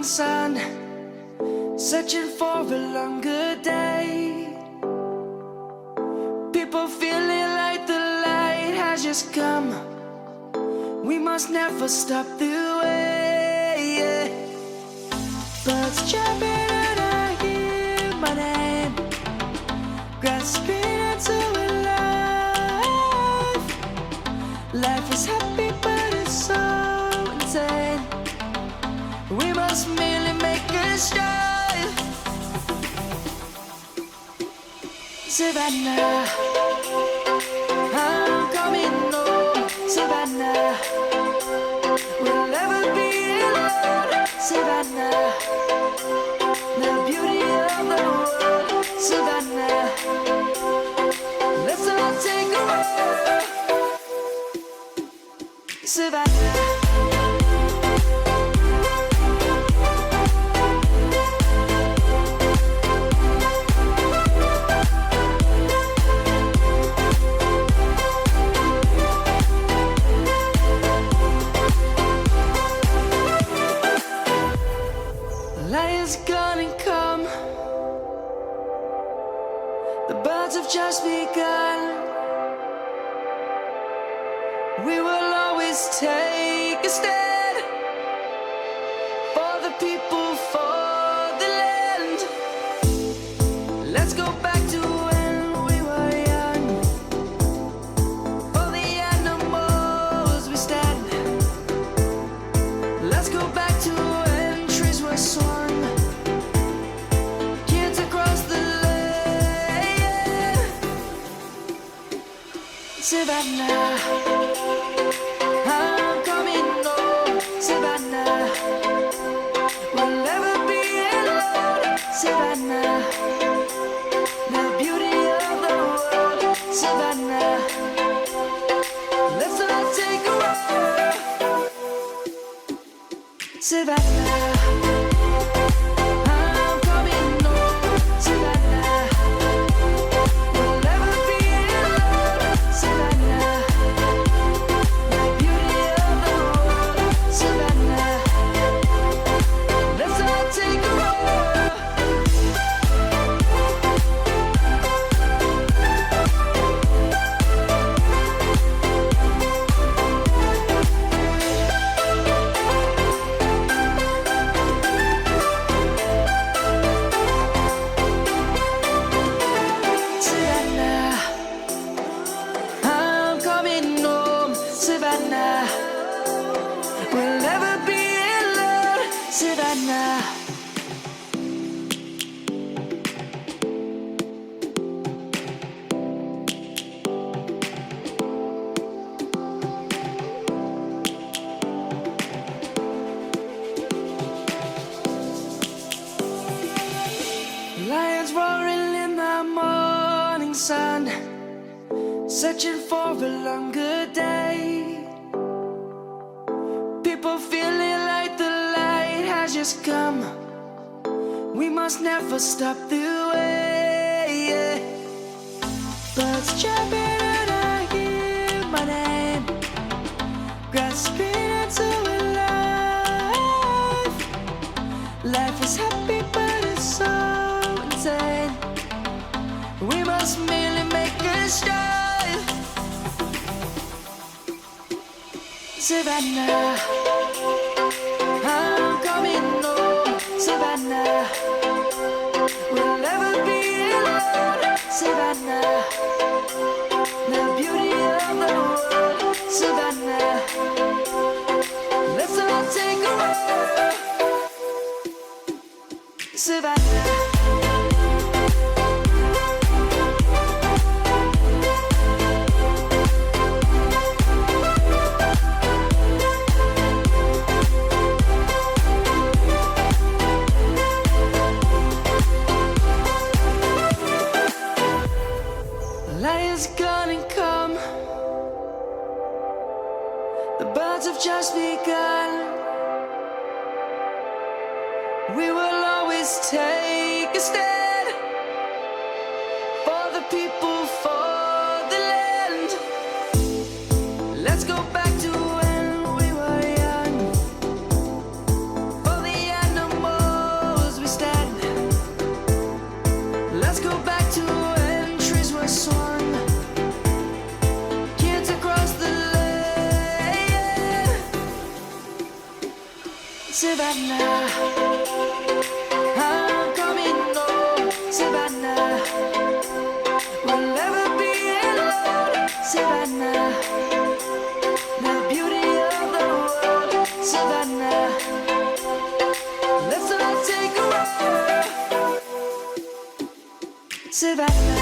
morning sun, searching for a longer day. People feeling like the light has just come. We must never stop the way. Birds chirping and I hear my name, grasping into a life. Life is happy but it's so insane. We must merely make a strive. Savannah, I'm coming home. Savannah, we'll never be alone. Savannah, the beauty of the world. Savannah, let's all take a walk. Savannah. Lion's gonna come. The birds have just begun. We will always take a stand for the people, for the land. Let's go back to when we were young. For the animals we stand. Let's go back to when trees were swung. Kids across the land. Savannah, I'm coming home. Savannah, we'll never be alone. Savannah, the beauty of the world. Savannah, let's all take a walk. Savannah, I'm coming home. Savannah, we'll never be alone. Savannah, the beauty of the world. Savannah, let's all take a walk. Savannah, I'm coming home. Savannah, we'll never be alone. Savannah. Lions roaring in the morning sun, searching for a longer day. People feeling like the light has just come. We must never stop the way. Birds chirping and I hear my name, grasping into a life. Life is happy but it's so insane. We must merely make a strive. Savannah, I'm coming home. Savannah, we'll never be alone. Savannah, the beauty of the world. Savannah, let's all take a walk. Savannah. Lion's gonna come. The birds have just begun. We will always take a stand for the people, for the land. Let's go back to when we were young. For the animals Savannah, I'm coming home, Savannah. We'll never be alone, Savannah. The beauty of the world, Savannah. Let's all take a walk, Savannah.